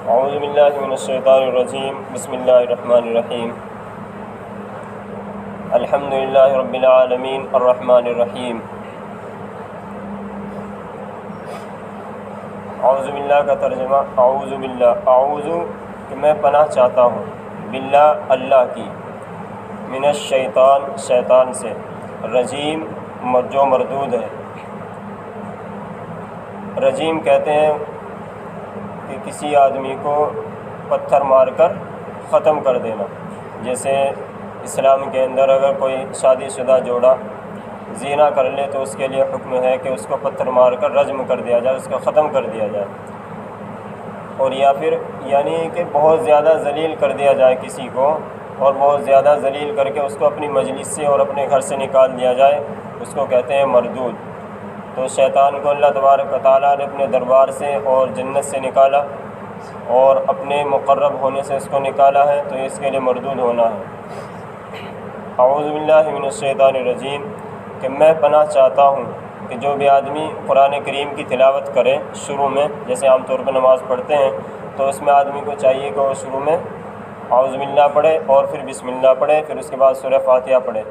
اعوذ باللہ من الشیطان الرجیم، بسم اللہ الرحمن الرحیم، الحمد للہ رب العالمین الرحمن الرحیم۔ اعوذ باللہ کا ترجمہ اعوذ باللہ، اعوذ کہ میں پناہ چاہتا ہوں، باللہ اللہ کی، من الشیطان شیطان سے، رجیم جو مردود ہے۔ رجیم کہتے ہیں کہ کسی آدمی کو پتھر مار کر ختم کر دینا، جیسے اسلام کے اندر اگر کوئی شادی شدہ جوڑا زنا کر لے تو اس کے لیے حکم ہے کہ اس کو پتھر مار کر رجم کر دیا جائے، اس کو ختم کر دیا جائے، اور یا پھر یعنی کہ بہت زیادہ ذلیل کر دیا جائے کسی کو، اور بہت زیادہ ذلیل کر کے اس کو اپنی مجلس سے اور اپنے گھر سے نکال دیا جائے، اس کو کہتے ہیں مردود۔ تو شیطان کو اللہ تبارک و تعالیٰ نے اپنے دربار سے اور جنت سے نکالا اور اپنے مقرب ہونے سے اس کو نکالا ہے، تو اس کے لیے مردود ہونا ہے۔ اعوذ باللہ من الشیطان الرجیم کہ میں پناہ چاہتا ہوں کہ جو بھی آدمی قرآن کریم کی تلاوت کرے شروع میں، جیسے عام طور پر نماز پڑھتے ہیں تو اس میں آدمی کو چاہیے کہ وہ شروع میں اعوذ باللہ پڑھے اور پھر بسم اللہ پڑھے، پھر اس کے بعد سورہ فاتحہ پڑھے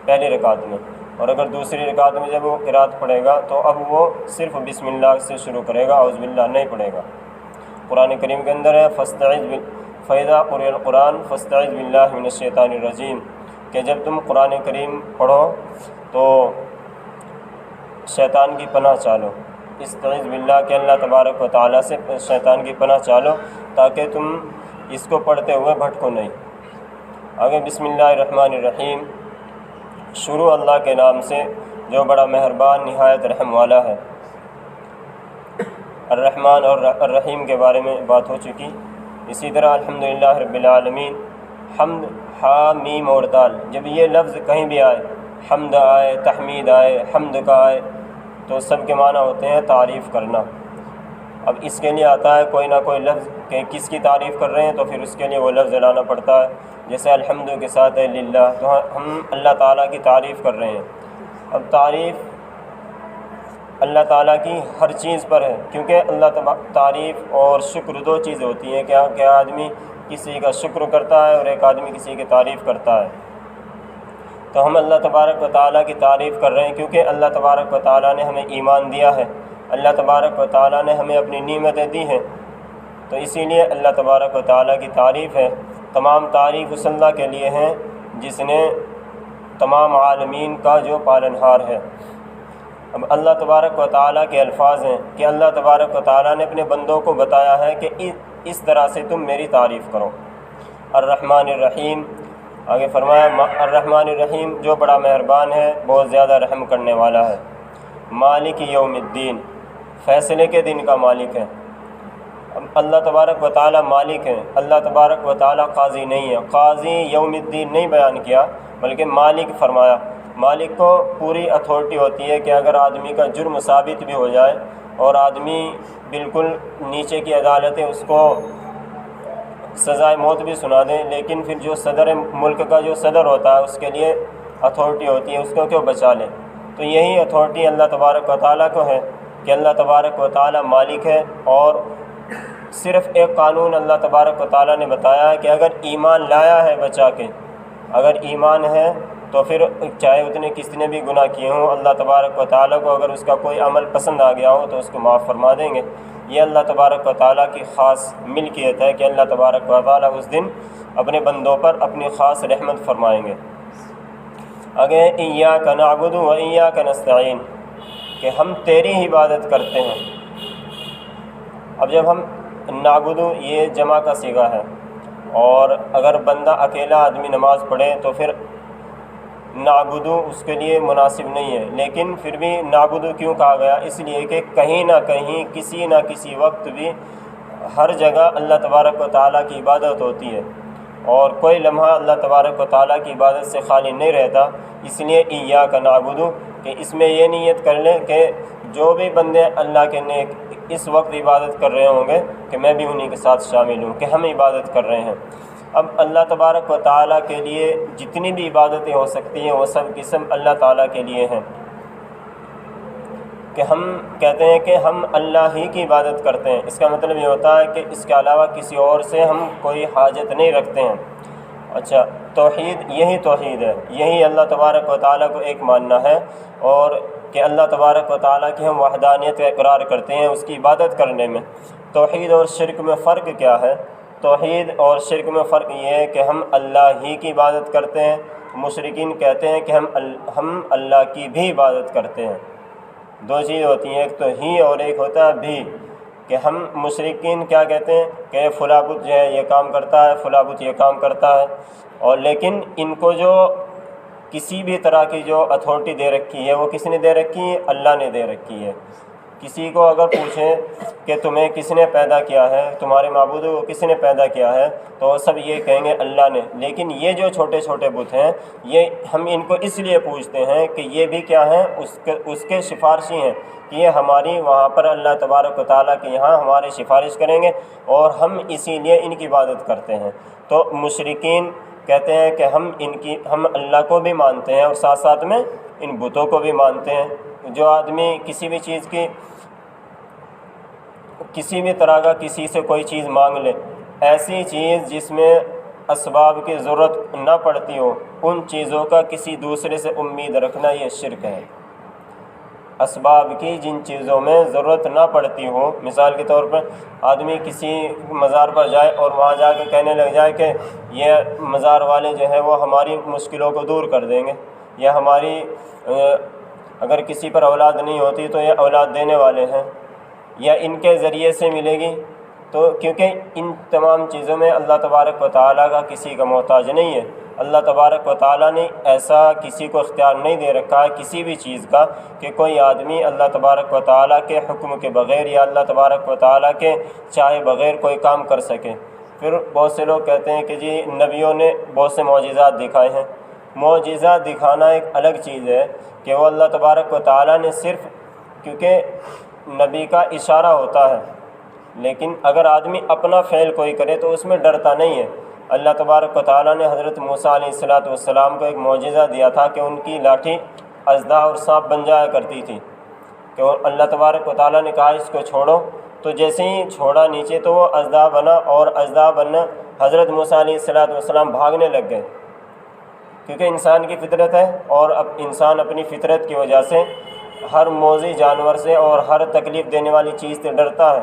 پہلی رکعت میں، اور اگر دوسری رکعت میں جب وہ قرات پڑھے گا تو اب وہ صرف بسم اللہ سے شروع کرے گا، اعوذ باللہ نہیں پڑھے گا۔ قرآن کریم کے اندر ہے فَإِذَا قُرِئَ الْقُرْآنُ فَاسْتَعِذْ بِاللَّهِ مِنَ الشَّيْطَانِ الرَّجِيمِ کہ جب تم قرآن کریم پڑھو تو شیطان کی پناہ چالو، استعذ باللہ کہ اللہ تبارک و تعالیٰ سے شیطان کی پناہ چالو تاکہ تم اس کو پڑھتے ہوئے بھٹکو نہیں۔ آگے بسم اللہ الرحمن الرحیم، شروع اللہ کے نام سے جو بڑا مہربان نہایت رحم والا ہے۔ الرحمن اور الرحیم کے بارے میں بات ہو چکی۔ اسی طرح الحمدللہ رب العالمین، حمد ہا میم اور دال، جب یہ لفظ کہیں بھی آئے، حمد آئے، تحمید آئے، حمد کا آئے، تو سب کے معنی ہوتے ہیں تعریف کرنا۔ اب اس کے لیے آتا ہے کوئی نہ کوئی لفظ کہ کس کی تعریف کر رہے ہیں تو پھر اس کے لیے وہ لفظ لانا پڑتا ہے، جیسے الحمد کے ساتھ ہے للہ، تو ہم اللہ تعالیٰ کی تعریف کر رہے ہیں۔ اب تعریف اللہ تعالیٰ کی ہر چیز پر ہے، کیونکہ تعریف اور شکر دو چیزیں ہوتی ہیں، کہ آدمی کسی کا شکر کرتا ہے اور ایک آدمی کسی کی تعریف کرتا ہے۔ تو ہم اللہ تبارک و تعالیٰ کی تعریف کر رہے ہیں کیونکہ اللہ تبارک و تعالیٰ نے ہمیں ایمان دیا ہے، اللہ تبارک و تعالیٰ نے ہمیں اپنی نعمتیں دی ہیں، تو اسی لیے اللہ تبارک و تعالیٰ کی تعریف ہے۔ تمام تعریف اس اللہ کے لیے ہیں جس نے تمام عالمین کا جو پالنہار ہے۔ اب اللہ تبارک و تعالیٰ کے الفاظ ہیں کہ اللہ تبارک و تعالیٰ نے اپنے بندوں کو بتایا ہے کہ اس طرح سے تم میری تعریف کرو۔ الرحمن الرحیم، آگے فرمایا الرحمن الرحیم جو بڑا مہربان ہے، بہت زیادہ رحم کرنے والا ہے۔ مالک یوم الدین، فیصلے کے دن کا مالک ہے۔ اب اللہ تبارک و تعالیٰ مالک ہیں، اللہ تبارک و تعالیٰ قاضی نہیں ہے۔ قاضی یوم الدین نہیں بیان کیا بلکہ مالک فرمایا۔ مالک کو پوری اتھارٹی ہوتی ہے کہ اگر آدمی کا جرم ثابت بھی ہو جائے اور آدمی بالکل نیچے کی عدالتیں اس کو سزائے موت بھی سنا دیں، لیکن پھر جو صدر ملک کا جو صدر ہوتا ہے اس کے لیے اتھارٹی ہوتی ہے، اس کو کیوں بچا لے؟ تو یہی اتھارٹی اللہ تبارک و تعالیٰ کو ہے کہ اللہ تبارک و تعالیٰ مالک ہے، اور صرف ایک قانون اللہ تبارک و تعالیٰ نے بتایا ہے کہ اگر ایمان لایا ہے بچا کے، اگر ایمان ہے تو پھر چاہے اتنے کتنے بھی گناہ کیے ہوں، اللہ تبارک و تعالیٰ کو اگر اس کا کوئی عمل پسند آ گیا ہو تو اس کو معاف فرما دیں گے۔ یہ اللہ تبارک و تعالیٰ کی خاص ملکیت ہے کہ اللہ تبارک و تعالیٰ اس دن اپنے بندوں پر اپنی خاص رحمت فرمائیں گے۔ آگے ایاک نعبد و ایاک نستعین کہ ہم تیری ہی عبادت کرتے ہیں۔ اب جب ہم نعبد، یہ جمع کا صیغہ ہے، اور اگر بندہ اکیلا آدمی نماز پڑھے تو پھر نعبد اس کے لیے مناسب نہیں ہے، لیکن پھر بھی نعبد کیوں کہا گیا؟ اس لیے کہ کہیں نہ کہیں کسی نہ کسی وقت بھی ہر جگہ اللہ تبارک و تعالیٰ کی عبادت ہوتی ہے، اور کوئی لمحہ اللہ تبارک و تعالیٰ کی عبادت سے خالی نہیں رہتا۔ اس لیے ایاک نعبد کہ اس میں یہ نیت کر لیں کہ جو بھی بندے اللہ کے نیک اس وقت عبادت کر رہے ہوں گے کہ میں بھی انہی کے ساتھ شامل ہوں، کہ ہم عبادت کر رہے ہیں۔ اب اللہ تبارک و تعالیٰ کے لیے جتنی بھی عبادتیں ہو سکتی ہیں وہ سب کی سب اللہ تعالیٰ کے لیے ہیں۔ کہ ہم کہتے ہیں کہ ہم اللہ ہی کی عبادت کرتے ہیں، اس کا مطلب یہ ہوتا ہے کہ اس کے علاوہ کسی اور سے ہم کوئی حاجت نہیں رکھتے ہیں۔ اچھا، توحید یہی توحید ہے، یہی اللہ تبارک و تعالیٰ کو ایک ماننا ہے، اور کہ اللہ تبارک و تعالیٰ کی ہم وحدانیت کا اقرار کرتے ہیں اس کی عبادت کرنے میں۔ توحید اور شرک میں فرق کیا ہے؟ توحید اور شرک میں فرق یہ ہے کہ ہم اللہ ہی کی عبادت کرتے ہیں، مشرکین کہتے ہیں کہ ہم اللہ کی بھی عبادت کرتے ہیں۔ دو چیز ہوتی ہیں، ایک تو ہی اور ایک ہوتا ہے بھی، کہ ہم مشرکین کیا کہتے ہیں کہ فلاں بت جو ہے یہ کام کرتا ہے، فلاں بت یہ کام کرتا ہے، اور لیکن ان کو جو کسی بھی طرح کی جو اتھارٹی دے رکھی ہے وہ کس نے دے رکھی ہے؟ اللہ نے دے رکھی ہے۔ کسی کو اگر پوچھیں کہ تمہیں کس نے پیدا کیا ہے، تمہارے معبود کو کس نے پیدا کیا ہے، تو وہ سب یہ کہیں گے اللہ نے۔ لیکن یہ جو چھوٹے چھوٹے بت ہیں، یہ ہم ان کو اس لیے پوچھتے ہیں کہ یہ بھی کیا ہیں؟ اس کے سفارشی ہیں، کہ یہ ہماری وہاں پر اللہ تبارک و تعالیٰ کے یہاں ہماری سفارش کریں گے، اور ہم اسی لیے ان کی عبادت کرتے ہیں۔ تو مشرکین کہتے ہیں کہ ہم اللہ کو بھی مانتے ہیں اور ساتھ ساتھ میں ان بتوں کو بھی مانتے ہیں۔ جو آدمی کسی بھی چیز کی، کسی بھی طرح کا کسی سے کوئی چیز مانگ لے، ایسی چیز جس میں اسباب کی ضرورت نہ پڑتی ہو، ان چیزوں کا کسی دوسرے سے امید رکھنا یہ شرک ہے۔ اسباب کی جن چیزوں میں ضرورت نہ پڑتی ہو، مثال کے طور پر آدمی کسی مزار پر جائے اور وہاں جا کے کہنے لگ جائے کہ یہ مزار والے جو ہیں وہ ہماری مشکلوں کو دور کر دیں گے، یا ہماری اگر کسی پر اولاد نہیں ہوتی تو یہ اولاد دینے والے ہیں، یا ان کے ذریعے سے ملے گی، تو کیونکہ ان تمام چیزوں میں اللہ تبارک و تعالیٰ کا کسی کا محتاج نہیں ہے۔ اللہ تبارک و تعالیٰ نے ایسا کسی کو اختیار نہیں دے رکھا ہے کسی بھی چیز کا کہ کوئی آدمی اللہ تبارک و تعالیٰ کے حکم کے بغیر یا اللہ تبارک و تعالیٰ کے چاہے بغیر کوئی کام کر سکے۔ پھر بہت سے لوگ کہتے ہیں کہ جی نبیوں نے بہت سے معجزات دکھائے ہیں۔ معجزات دکھانا ایک الگ چیز ہے کہ وہ اللہ تبارک و تعالیٰ نے صرف، کیونکہ نبی کا اشارہ ہوتا ہے، لیکن اگر آدمی اپنا فعل کوئی کرے تو اس میں ڈرتا نہیں ہے۔ اللہ تبارک و تعالیٰ نے حضرت موسیٰ علیہ السلام کو ایک معجزہ دیا تھا کہ ان کی لاٹھی اژدہا اور سانپ بن جایا کرتی تھی، کہ اللہ تبارک و تعالیٰ نے کہا اس کو چھوڑو، تو جیسے ہی چھوڑا نیچے تو وہ اژدہا بنا، اور اژدہا بننا حضرت موسیٰ علیہ السلام بھاگنے لگ گئے، کیونکہ انسان کی فطرت ہے، اور اب انسان اپنی فطرت کی وجہ سے ہر موذی جانور سے اور ہر تکلیف دینے والی چیز سے ڈرتا ہے۔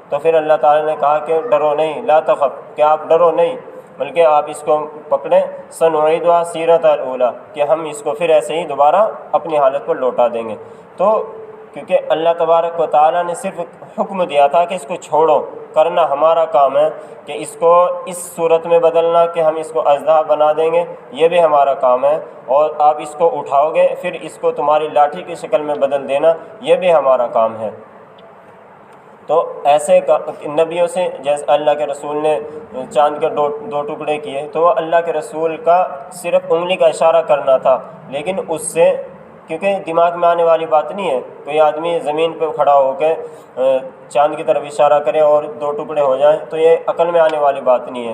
تو پھر اللہ تعالیٰ نے کہا کہ ڈرو نہیں، لا تخف، کہ آپ ڈرو نہیں، بلکہ آپ اس کو پکڑیں، سنعیدها سیرتها الاولی، کہ ہم اس کو پھر ایسے ہی دوبارہ اپنی حالت پر لوٹا دیں گے۔ تو کیونکہ اللہ تبارک و تعالیٰ نے صرف حکم دیا تھا کہ اس کو چھوڑو، کرنا ہمارا کام ہے کہ اس کو اس صورت میں بدلنا کہ ہم اس کو اژدہا بنا دیں گے، یہ بھی ہمارا کام ہے، اور آپ اس کو اٹھاؤ گے پھر اس کو تمہاری لاٹھی کی شکل میں بدل دینا، یہ بھی ہمارا کام ہے۔ تو ایسے نبیوں سے، جیسے اللہ کے رسول نے چاند کے دو ٹکڑے کیے، تو وہ اللہ کے رسول کا صرف انگلی کا اشارہ کرنا تھا، لیکن اس سے، کیونکہ دماغ میں آنے والی بات نہیں ہے کوئی آدمی زمین پہ کھڑا ہو کے چاند کی طرف اشارہ کرے اور دو ٹکڑے ہو جائیں، تو یہ عقل میں آنے والی بات نہیں ہے۔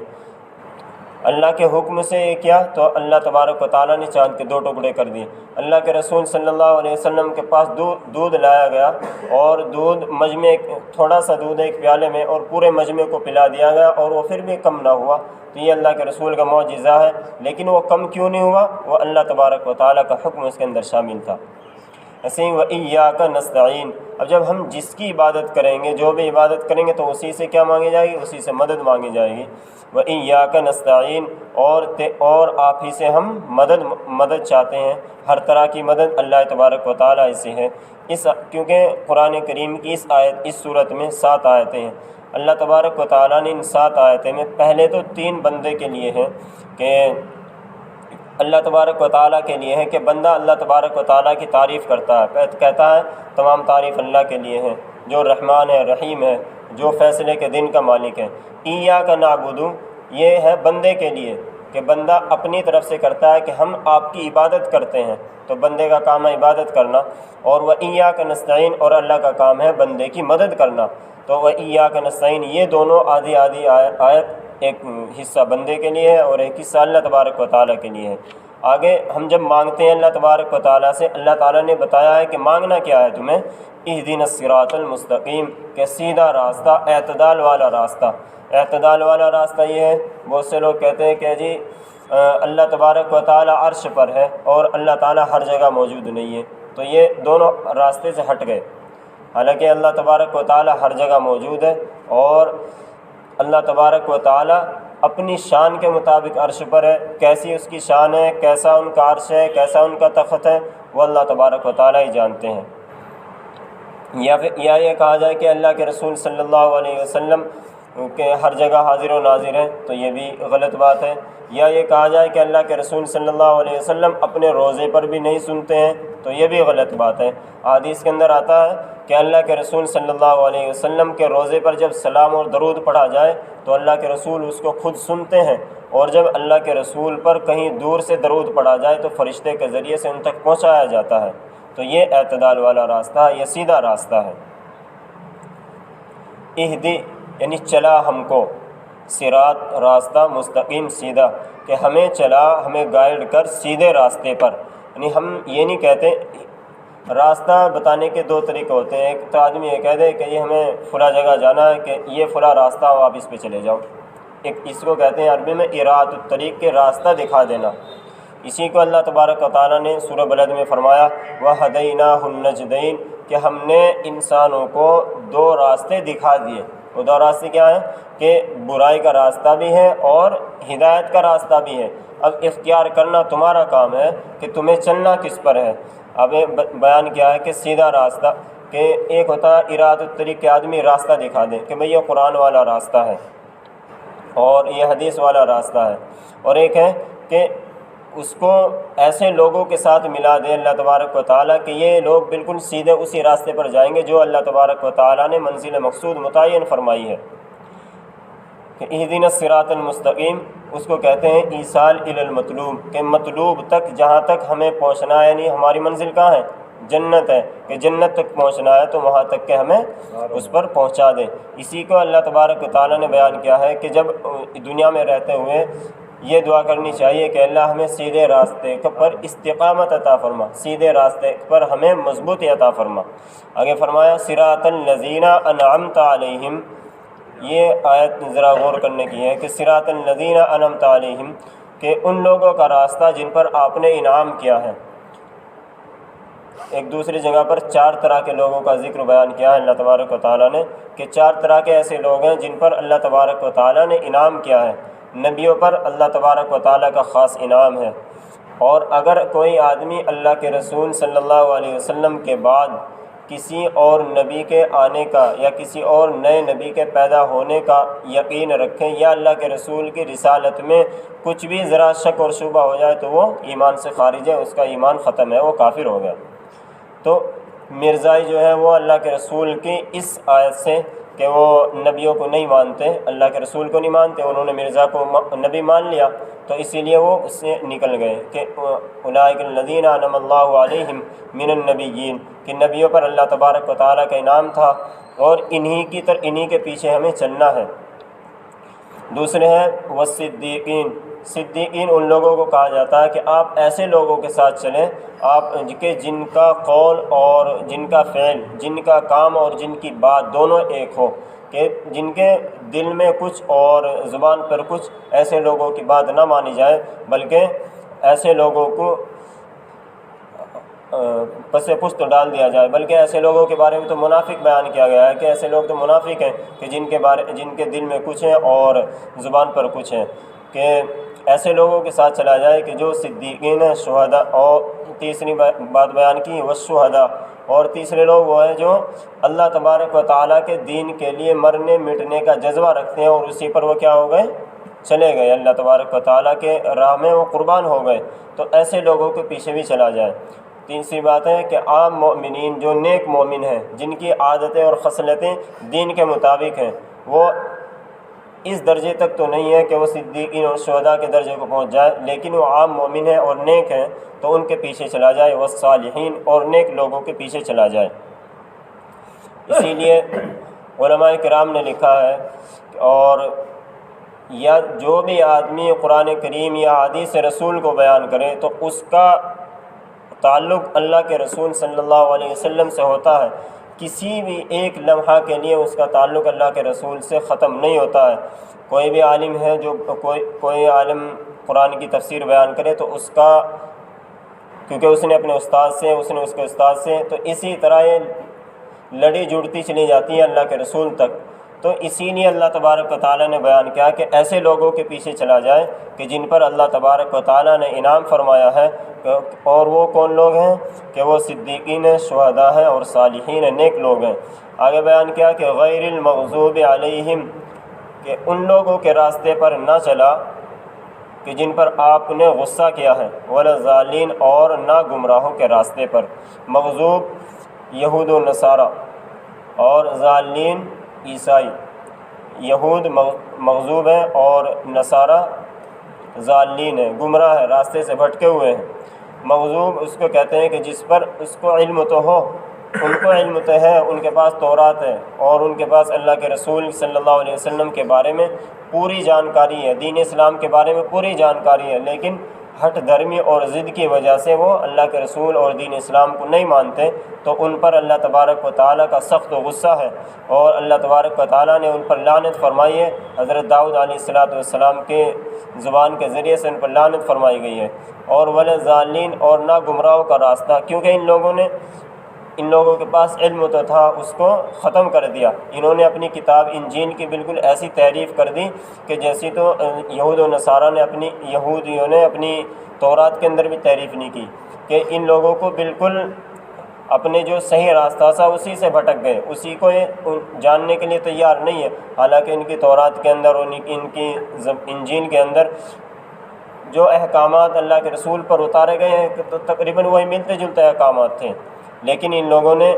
اللہ کے حکم سے یہ کیا تو اللہ تبارک و تعالیٰ نے چاند کے دو ٹکڑے کر دیے۔ اللہ کے رسول صلی اللہ علیہ وسلم کے پاس دودھ لایا گیا، اور دودھ مجمع، تھوڑا سا دودھ ایک پیالے میں، اور پورے مجمع کو پلا دیا گیا، اور وہ پھر بھی کم نہ ہوا، تو یہ اللہ کے رسول کا معجزہ ہے۔ لیکن وہ کم کیوں نہیں ہوا؟ وہ اللہ تبارک و تعالیٰ کا حکم اس کے اندر شامل تھا۔ ایسے ہی وَإِيَّاكَ نَسْتَعِينُ، اب جب ہم جس کی عبادت کریں گے، جو بھی عبادت کریں گے، تو اسی سے کیا مانگی جائے گی؟ اسی سے مدد مانگی جائے گی۔ وَإِيَّاكَ نَسْتَعِينُ، اور آپ ہی سے ہم مدد چاہتے ہیں، ہر طرح کی مدد اللہ تبارک و تعالیٰ ہی سے ہے۔ کیونکہ قرآن کریم کی اس صورت میں 7 آیتیں ہیں۔ اللہ تبارک و تعالیٰ نے ان 7 آیتیں میں پہلے تو 3 بندے کے لیے ہیں، کہ اللہ تبارک و تعالیٰ کے لیے ہے کہ بندہ اللہ تبارک و تعالیٰ کی تعریف کرتا ہے، کہتا ہے تمام تعریف اللہ کے لیے ہے، جو رحمان ہے، رحیم ہے، جو فیصلے کے دن کا مالک ہے۔ ایاک نعبد، یہ ہے بندے کے لیے، کہ بندہ اپنی طرف سے کرتا ہے کہ ہم آپ کی عبادت کرتے ہیں، تو بندے کا کام ہے عبادت کرنا، اور وَإِيَّاكَ نَسْتَعِينُ، اور اللہ کا کام ہے بندے کی مدد کرنا۔ تو وَإِيَّاكَ نَسْتَعِينُ، یہ دونوں آدھی آیت، ایک حصہ بندے کے لیے ہے اور ایک حصہ اللہ تبارک و تعالیٰ کے لیے ہے۔ آگے ہم جب مانگتے ہیں اللہ تبارک و تعالیٰ سے، اللہ تعالیٰ نے بتایا ہے کہ مانگنا کیا ہے تمہیں، اہدنا الصراط المستقیم، کہ سیدھا راستہ، اعتدال والا راستہ۔ اعتدال والا راستہ یہ ہے، بہت سے لوگ کہتے ہیں کہ جی اللہ تبارک و تعالیٰ عرش پر ہے اور اللہ تعالیٰ ہر جگہ موجود نہیں ہے، تو یہ دونوں راستے سے ہٹ گئے۔ حالانکہ اللہ تبارک و تعالیٰ ہر جگہ موجود ہے، اور اللہ تبارک و تعالیٰ اپنی شان کے مطابق عرش پر ہے۔ کیسی اس کی شان ہے، کیسا ان کا عرش ہے، کیسا ان کا تخت ہے، وہ اللہ تبارک و تعالیٰ ہی جانتے ہیں۔ یا یہ کہا جائے کہ اللہ کے رسول صلی اللہ علیہ وسلم کہ ہر جگہ حاضر و ناظر ہیں، تو یہ بھی غلط بات ہے۔ یا یہ کہا جائے کہ اللہ کے رسول صلی اللہ علیہ وسلم اپنے روضے پر بھی نہیں سنتے ہیں، تو یہ بھی غلط بات ہے۔ حدیث کے اندر آتا ہے کہ اللہ کے رسول صلی اللہ علیہ وسلم کے روضے پر جب سلام اور درود پڑھا جائے تو اللہ کے رسول اس کو خود سنتے ہیں، اور جب اللہ کے رسول پر کہیں دور سے درود پڑھا جائے تو فرشتے کے ذریعے سے ان تک پہنچایا جاتا ہے۔ تو یہ اعتدال والا راستہ ہے، یہ سیدھا راستہ ہے۔ اہدی یعنی چلا ہم کو، صراط راستہ، مستقیم سیدھا، کہ ہمیں چلا، ہمیں گائیڈ کر سیدھے راستے پر۔ یعنی ہم یہ نہیں کہتے، راستہ بتانے کے دو طریقے ہوتے ہیں۔ ایک تو آدمی یہ کہہ دے کہ یہ ہمیں فلاں جگہ جانا ہے، کہ یہ فلاں راستہ ہو، آپ اس پہ چلے جاؤ۔ ایک اس کو کہتے ہیں عربی میں اراۃ الطریق، کے راستہ دکھا دینا۔ اسی کو اللہ تبارک و تعالیٰ نے سورہ بلد میں فرمایا وَهَدَيْنَاهُ النَّجْدَيْنِ، کہ ہم نے انسانوں کو دو راستے دکھا دیے۔ وہ دو راستے کیا ہیں؟ کہ برائی کا راستہ بھی ہے اور ہدایت کا راستہ بھی ہے۔ اب اختیار کرنا تمہارا کام ہے کہ تمہیں چلنا کس پر ہے۔ اب بیان کیا ہے کہ سیدھا راستہ، کہ ایک ہوتا ہے اراۃ الطریق، کہ آدمی راستہ دکھا دے کہ بھئی یہ قرآن والا راستہ ہے اور یہ حدیث والا راستہ ہے، اور ایک ہے کہ اس کو ایسے لوگوں کے ساتھ ملا دے اللہ تبارک و تعالیٰ کہ یہ لوگ بالکل سیدھے اسی راستے پر جائیں گے جو اللہ تبارک و تعالیٰ نے منزل مقصود متعین فرمائی ہے۔ کہ اہدنا الصراط المستقیم، اس کو کہتے ہیں ایصال الی المطلوب، کہ مطلوب تک، جہاں تک ہمیں پہنچنا ہے، یعنی ہماری منزل کہاں ہے؟ جنت ہے، کہ جنت تک پہنچنا ہے تو وہاں تک کہ ہمیں اس پر پہنچا دیں۔ اسی کو اللہ تبارک و تعالیٰ نے بیان کیا ہے کہ جب دنیا میں رہتے ہوئے یہ دعا کرنی چاہیے کہ اللہ ہمیں سیدھے راستے پر استقامت عطا فرما، سیدھے راستے پر ہمیں مضبوطی عطا فرما۔ آگے فرمایا صراط الذین انعمت علیہم، یہ آیت ذرا غور کرنے کی ہے کہ صراط الذین انعمت علیہم، کہ ان لوگوں کا راستہ جن پر آپ نے انعام کیا ہے۔ ایک دوسری جگہ پر 4 طرح کے لوگوں کا ذکر بیان کیا ہے اللہ تبارک و تعالیٰ نے، کہ 4 طرح کے ایسے لوگ ہیں جن پر اللہ تبارک و تعالیٰ نے انعام کیا ہے۔ نبیوں پر اللہ تبارک و تعالیٰ کا خاص انعام ہے، اور اگر کوئی آدمی اللہ کے رسول صلی اللہ علیہ وسلم کے بعد کسی اور نبی کے آنے کا یا کسی اور نئے نبی کے پیدا ہونے کا یقین رکھیں، یا اللہ کے رسول کی رسالت میں کچھ بھی ذرا شک اور شبہ ہو جائے تو وہ ایمان سے خارج ہے، اس کا ایمان ختم ہے، وہ کافر ہو گیا۔ تو مرزائی جو ہے وہ اللہ کے رسول کی اس آیت سے کہ وہ نبیوں کو نہیں مانتے، اللہ کے رسول کو نہیں مانتے، انہوں نے مرزا کو نبی مان لیا، تو اسی لیے وہ اس سے نکل گئے کہ اولئک الذین انعم اللہ علیہم من النبیین، کہ نبیوں پر اللہ تبارک و تعالیٰ کا انعام تھا، اور انہی کے پیچھے ہمیں چلنا ہے۔ دوسرے ہیں والصدیقین، صدیقین ان لوگوں کو کہا جاتا ہے کہ آپ ایسے لوگوں کے ساتھ چلیں آپ کہ جن کا قول اور جن کا فعل، جن کا کام اور جن کی بات دونوں ایک ہو، کہ جن کے دل میں کچھ اور زبان پر کچھ، ایسے لوگوں کی بات نہ مانی جائے، بلکہ ایسے لوگوں کو پس پشت ڈال دیا جائے۔ بلکہ ایسے لوگوں کے بارے میں تو منافق بیان کیا گیا ہے کہ ایسے لوگ تو منافق ہیں کہ جن کے دل میں کچھ ہے اور زبان پر کچھ ہے، کہ ایسے لوگوں کے ساتھ چلا جائے کہ جو صدیقین ہیں، شہداء، اور تیسری بات بیان کی والشہداء، اور تیسرے لوگ وہ ہیں جو اللہ تبارک و تعالیٰ کے دین کے لیے مرنے مٹنے کا جذبہ رکھتے ہیں، اور اسی پر وہ کیا ہو گئے؟ چلے گئے، اللہ تبارک و تعالیٰ کے راہ میں وہ قربان ہو گئے، تو ایسے لوگوں کے پیچھے بھی چلا جائے۔ تیسری بات ہے کہ عام مومنین جو نیک مومن ہیں، جن کی عادتیں اور خصلتیں دین کے مطابق ہیں، وہ اس درجے تک تو نہیں ہے کہ وہ صدیقین اور شہداء کے درجے کو پہنچ جائے، لیکن وہ عام مومن ہیں اور نیک ہیں، تو ان کے پیچھے چلا جائے، والصالحین، اور نیک لوگوں کے پیچھے چلا جائے۔ اسی لیے علماء کرام نے لکھا ہے، اور یا جو بھی آدمی قرآن کریم یا حدیث رسول کو بیان کرے تو اس کا تعلق اللہ کے رسول صلی اللہ علیہ وسلم سے ہوتا ہے، کسی بھی ایک لمحہ کے لیے اس کا تعلق اللہ کے رسول سے ختم نہیں ہوتا ہے۔ کوئی بھی عالم ہے جو کوئی عالم قرآن کی تفسیر بیان کرے تو اس کا، کیونکہ اس نے اپنے استاد سے، اس نے اس کے استاد سے، تو اسی طرح یہ لڑی جڑتی چلی جاتی ہے اللہ کے رسول تک۔ تو اسی لیے اللہ تبارک و تعالیٰ نے بیان کیا کہ ایسے لوگوں کے پیچھے چلا جائے کہ جن پر اللہ تبارک و تعالیٰ نے انعام فرمایا ہے، اور وہ کون لوگ ہیں کہ وہ صدیقین ہیں، شہداء ہیں اور صالحین ہیں، نیک لوگ ہیں۔ آگے بیان کیا کہ غیر المغضوب علیہم، کہ ان لوگوں کے راستے پر نہ چلا کہ جن پر آپ نے غصہ کیا ہے، ولا ضالین، اور نہ گمراہوں کے راستے پر۔ مغضوب یہود و نصارہ اور ضالین عیسائی۔ یہود مغضوب ہیں اور نصارہ ضالین ہیں، گمراہ ہیں، راستے سے بھٹکے ہوئے ہیں۔ مغضوب اس کو کہتے ہیں کہ جس پر اس کو علم تو ہو، ان کو علم تو ہے، ان کے پاس تورات ہے اور ان کے پاس اللہ کے رسول صلی اللہ علیہ وسلم کے بارے میں پوری جانکاری ہے، دین اسلام کے بارے میں پوری جانکاری ہے، لیکن ہٹ دھرمی اور ضد کی وجہ سے وہ اللہ کے رسول اور دین اسلام کو نہیں مانتے، تو ان پر اللہ تبارک و تعالیٰ کا سخت غصہ ہے، اور اللہ تبارک و تعالیٰ نے ان پر لعنت فرمائی ہے۔ حضرت داؤد علیہ السلام کے زبان کے ذریعے سے ان پر لعنت فرمائی گئی ہے۔ اور ولا ضالین، اور نہ گمراہوں کا راستہ، کیونکہ ان لوگوں کے پاس علم تو تھا، اس کو ختم کر دیا۔ انہوں نے اپنی کتاب انجیل کی بالکل ایسی تحریف کر دی کہ جیسی تو یہود و نصارہ نے یہودیوں نے اپنی تورات کے اندر بھی تحریف نہیں کی، کہ ان لوگوں کو بالکل اپنے جو صحیح راستہ تھا اسی سے بھٹک گئے، اسی کو جاننے کے لیے تیار نہیں ہے، حالانکہ ان کی تورات کے اندر اور ان کی انجیل کے اندر جو احکامات اللہ کے رسول پر اتارے گئے ہیں تو تقریباً وہی ملتے جلتے احکامات تھے، لیکن ان لوگوں نے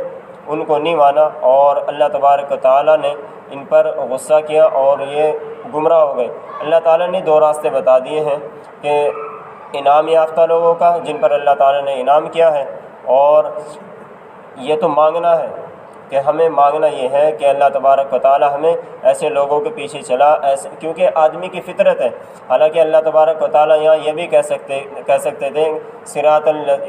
ان کو نہیں مانا، اور اللہ تبارک و تعالیٰ نے ان پر غصہ کیا اور یہ گمراہ ہو گئے۔ اللہ تعالیٰ نے دو راستے بتا دیے ہیں کہ انعام یافتہ لوگوں کا، جن پر اللہ تعالیٰ نے انعام کیا ہے، اور یہ تو مانگنا ہے کہ ہمیں مانگنا یہ ہے کہ اللہ تبارک و تعالیٰ ہمیں ایسے لوگوں کے پیچھے چلا، ایسے، کیونکہ آدمی کی فطرت ہے۔ حالانکہ اللہ تبارک و تعالیٰ یہاں یہ بھی کہہ سکتے تھے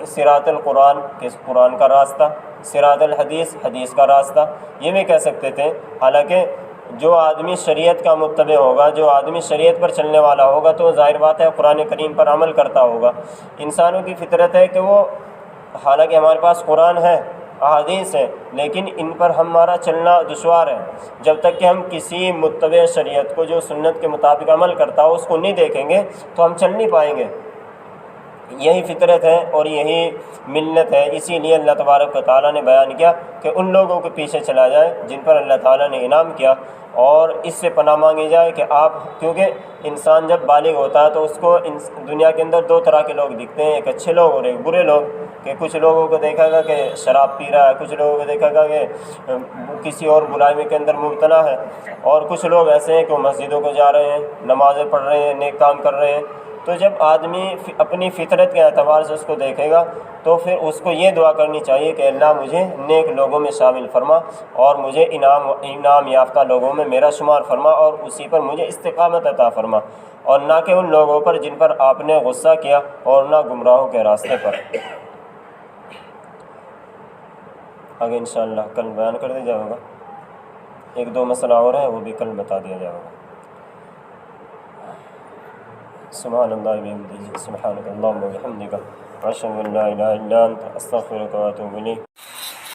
صراط القرآن، کہ قرآن کا راستہ، صراط الحدیث، حدیث کا راستہ، یہ بھی کہہ سکتے تھے۔ حالانکہ جو آدمی شریعت کا متبع ہوگا، جو آدمی شریعت پر چلنے والا ہوگا، تو ظاہر بات ہے قرآن کریم پر عمل کرتا ہوگا۔ انسانوں کی فطرت ہے کہ وہ، حالانکہ ہمارے پاس قرآن ہے، احادیث ہے، لیکن ان پر ہمارا چلنا دشوار ہے۔ جب تک کہ ہم کسی متبع شریعت کو جو سنت کے مطابق عمل کرتا ہو اس کو نہیں دیکھیں گے تو ہم چل نہیں پائیں گے۔ یہی فطرت ہے اور یہی ملت ہے۔ اسی لیے اللہ تبارک و تعالیٰ نے بیان کیا کہ ان لوگوں کے پیچھے چلا جائے جن پر اللہ تعالیٰ نے انعام کیا، اور اس سے پناہ مانگی جائے کہ آپ، کیونکہ انسان جب بالغ ہوتا ہے تو اس کو دنیا کے اندر دو طرح کے لوگ دکھتے ہیں، ایک اچھے لوگ اور ایک برے لوگ۔ کہ کچھ لوگوں کو دیکھا گا کہ شراب پی رہا ہے، کچھ لوگوں کو دیکھا گا کہ کسی اور برائی کے اندر مبتلا ہے، اور کچھ لوگ ایسے ہیں کہ وہ مسجدوں کو جا رہے ہیں، نمازیں پڑھ رہے ہیں، نیک کام کر رہے ہیں۔ تو جب آدمی اپنی فطرت کے اعتبار سے اس کو دیکھے گا تو پھر اس کو یہ دعا کرنی چاہیے کہ اللہ مجھے نیک لوگوں میں شامل فرما، اور مجھے انعام یافتہ لوگوں میں میرا شمار فرما، اور اسی پر مجھے استقامت عطا فرما، اور نہ کہ ان لوگوں پر جن پر آپ نے غصہ کیا، اور نہ گمراہوں کے راستے پر۔ آگے انشاءاللہ کل بیان کر دیا جائے گا، ایک دو مسئلہ اور ہے وہ بھی کل بتا دیا جائے گا۔ سبحان اللہ وبحمدہ، سبحانک اللہم وبحمدک، اشہد ان لا الہ الا انت، استغفرک واتوب الیک۔